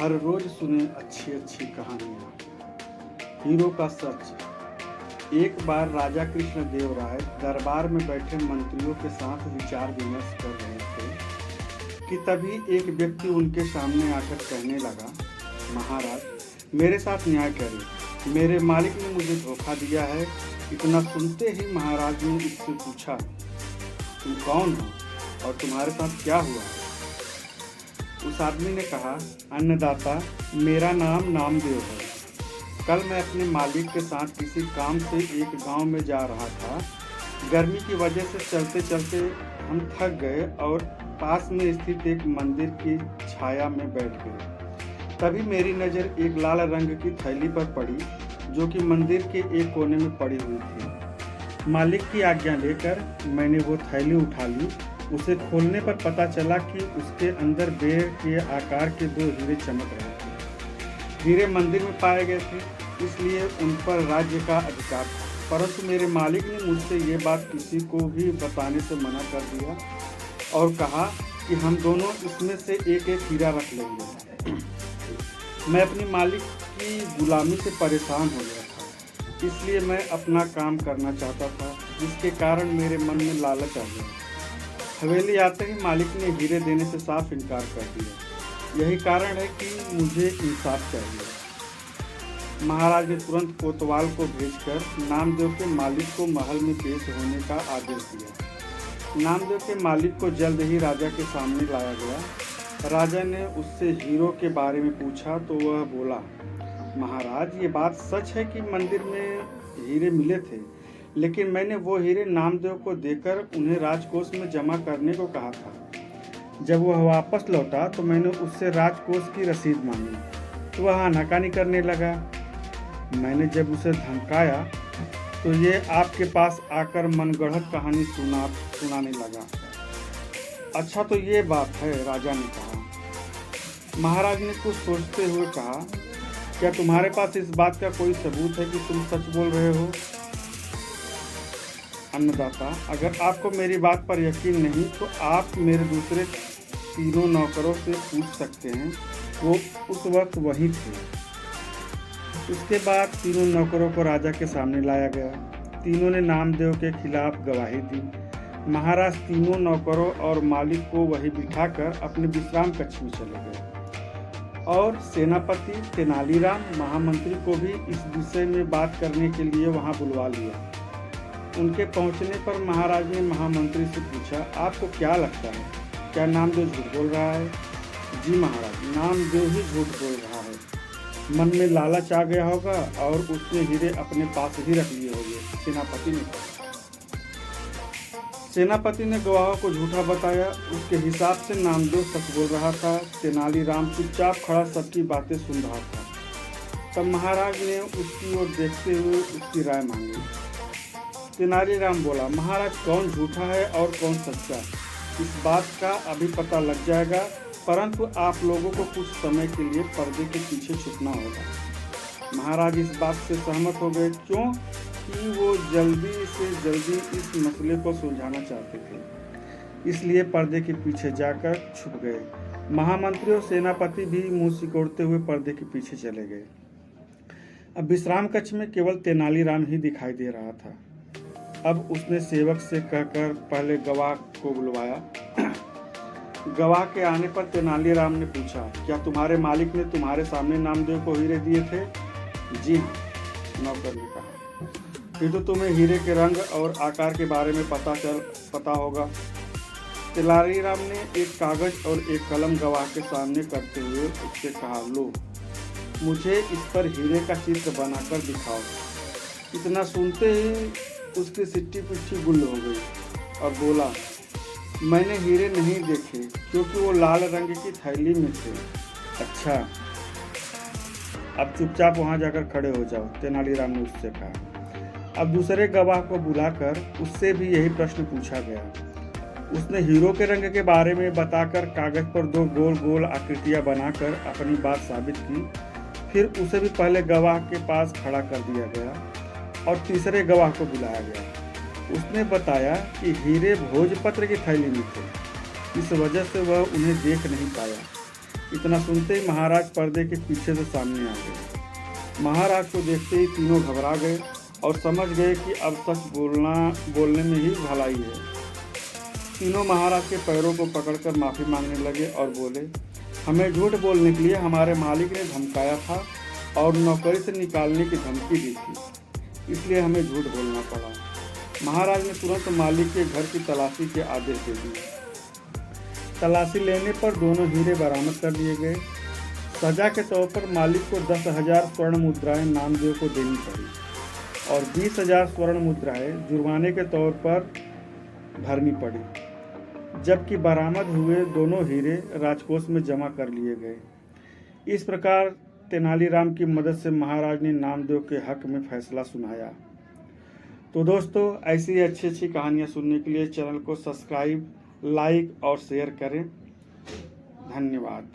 हर रोज सुने अच्छी अच्छी कहानियाँ। हीरो का सच। एक बार राजा कृष्णदेव राय दरबार में बैठे मंत्रियों के साथ विचार विमर्श कर रहे थे कि तभी एक व्यक्ति उनके सामने आकर कहने लगा, महाराज, मेरे साथ न्याय करें। मेरे मालिक ने मुझे धोखा दिया है। इतना सुनते ही महाराज ने इससे पूछा, तुम कौन हो और तुम्हारे साथ क्या हुआ है? उस आदमी ने कहा, अन्नदाता, मेरा नाम नामदेव है। कल मैं अपने मालिक के साथ किसी काम से एक गांव में जा रहा था। गर्मी की वजह से चलते चलते हम थक गए और पास में स्थित एक मंदिर की छाया में बैठ गए। तभी मेरी नज़र एक लाल रंग की थैली पर पड़ी जो कि मंदिर के एक कोने में पड़ी हुई थी। मालिक की आज्ञा लेकर मैंने वो थैली उठा ली। उसे खोलने पर पता चला कि उसके अंदर बेर के आकार के 2 हीरे चमक रहे थे। हीरे मंदिर में पाए गए थे, इसलिए उन पर राज्य का अधिकार था। परंतु मेरे मालिक ने मुझसे ये बात किसी को भी बताने से मना कर दिया और कहा कि हम दोनों इसमें से एक एक हीरा रख लेंगे। मैं अपने मालिक की गुलामी से परेशान हो गया था, इसलिए मैं अपना काम करना चाहता था, जिसके कारण मेरे मन में लालच आ गया। हवेली आते ही मालिक ने हीरे देने से साफ इनकार कर दिया। यही कारण है कि मुझे इंसाफ चाहिए। महाराज ने तुरंत कोतवाल को भेजकर नामदेव के मालिक को महल में पेश होने का आदेश दिया। नामदेव के मालिक को जल्द ही राजा के सामने लाया गया। राजा ने उससे हीरो के बारे में पूछा तो वह बोला, महाराज, ये बात सच है कि मंदिर में हीरे मिले थे, लेकिन मैंने वो हीरे नामदेव को देकर उन्हें राजकोष में जमा करने को कहा था। जब वह वापस लौटा तो मैंने उससे राजकोष की रसीद मांगी तो वह आनाकानी करने लगा। मैंने जब उसे धमकाया तो ये आपके पास आकर मनगढ़ंत कहानी सुनाने लगा। अच्छा, तो ये बात है, राजा ने कहा। महाराज ने कुछ सोचते हुए कहा, क्या तुम्हारे पास इस बात का कोई सबूत है कि तुम सच बोल रहे हो? अन्नदाता, अगर आपको मेरी बात पर यकीन नहीं तो आप मेरे दूसरे 3 नौकरों से पूछ सकते हैं, वो उस वक्त वहीं थे। उसके बाद 3 नौकरों को राजा के सामने लाया गया। तीनों ने नामदेव के खिलाफ गवाही दी। महाराज 3 नौकरों और मालिक को वहीं बिठाकर अपने विश्राम कक्ष में चले गए और सेनापति तेनालीराम महामंत्री को भी इस विषय में बात करने के लिए वहां बुलवा लिया। उनके पहुंचने पर महाराज ने महामंत्री से पूछा, आपको क्या लगता है, क्या नामदेव झूठ बोल रहा है? जी महाराज, नामदेव ही झूठ बोल रहा है। मन में लालच आ गया होगा और उसने हीरे अपने पास ही रख लिए होंगे, सेनापति ने कहा। सेनापति ने गवाहों को झूठा बताया। उसके हिसाब से नामदेव सच बोल रहा था। तेनालीराम चुपचाप खड़ा सबकी बातें सुन रहा था। तब महाराज ने उसकी ओर देखते हुए उसकी राय मांगी। तेनालीराम बोला, महाराज, कौन झूठा है और कौन सच्चा, इस बात का अभी पता लग जाएगा, परंतु आप लोगों को कुछ समय के लिए पर्दे के पीछे छुपना होगा। महाराज इस बात से सहमत हो गए, क्यों कि वो जल्दी से जल्दी इस मसले को सुलझाना चाहते थे, इसलिए पर्दे के पीछे जाकर छुप गए। महामंत्री और सेनापति भी मुंह सिकोड़ते हुए पर्दे के पीछे चले गए। अब विश्राम कक्ष में केवल तेनालीराम ही दिखाई दे रहा था। अब उसने सेवक से कहकर पहले गवाह को बुलवाया। गवाह के आने पर तेनालीराम ने पूछा, क्या तुम्हारे मालिक ने तुम्हारे सामने नामदेव को हीरे दिए थे? जी हाँ, नौकर ने कहा। फिर तो तुम्हें हीरे के रंग और आकार के बारे में पता होगा। तेनालीराम ने एक कागज और एक कलम गवाह के सामने करते हुए उससे कहा, लो, मुझे इस पर हीरे का चित्र बनाकर दिखाओ। इतना सुनते ही उसकी सिट्टी पिट्ठी गुल हो गई और बोला, मैंने हीरे नहीं देखे क्योंकि वो लाल रंग की थैली में थे। अच्छा, अब चुपचाप वहां जाकर खड़े हो जाओ, तेनालीराम ने उससे कहा। अब दूसरे गवाह को बुलाकर उससे भी यही प्रश्न पूछा गया। उसने हीरो के रंग के बारे में बताकर कागज पर 2 गोल गोल आकृतियां बनाकर अपनी बात साबित की। फिर उसे भी पहले गवाह के पास खड़ा कर दिया गया और तीसरे गवाह को बुलाया गया। उसने बताया कि हीरे भोजपत्र की थैली में थे, इस वजह से वह उन्हें देख नहीं पाया। इतना सुनते ही महाराज पर्दे के पीछे से सामने आ गए। महाराज को देखते ही तीनों घबरा गए और समझ गए कि अब सच बोलने में ही भलाई है। तीनों महाराज के पैरों को पकड़कर माफ़ी मांगने लगे और बोले, हमें झूठ बोलने के लिए हमारे मालिक ने धमकाया था और नौकरी से निकालने की धमकी दी थी, इसलिए हमें झूठ बोलना पड़ा। महाराज ने तुरंत मालिक के घर की तलाशी के आदेश दे दिए। तलाशी लेने पर दोनों हीरे बरामद कर लिए गए। सजा के तौर पर मालिक को 10,000 स्वर्ण मुद्राएं नामदेव को देनी पड़ी और 20,000 स्वर्ण मुद्राएं जुर्माने के तौर पर भरनी पड़ी, जबकि बरामद हुए दोनों हीरे राजकोष में जमा कर लिए गए। इस प्रकार तेनालीराम की मदद से महाराज ने नामदेव के हक में फैसला सुनाया। तो दोस्तों, ऐसी ही अच्छी अच्छी कहानियाँ सुनने के लिए चैनल को सब्सक्राइब, लाइक और शेयर करें। धन्यवाद।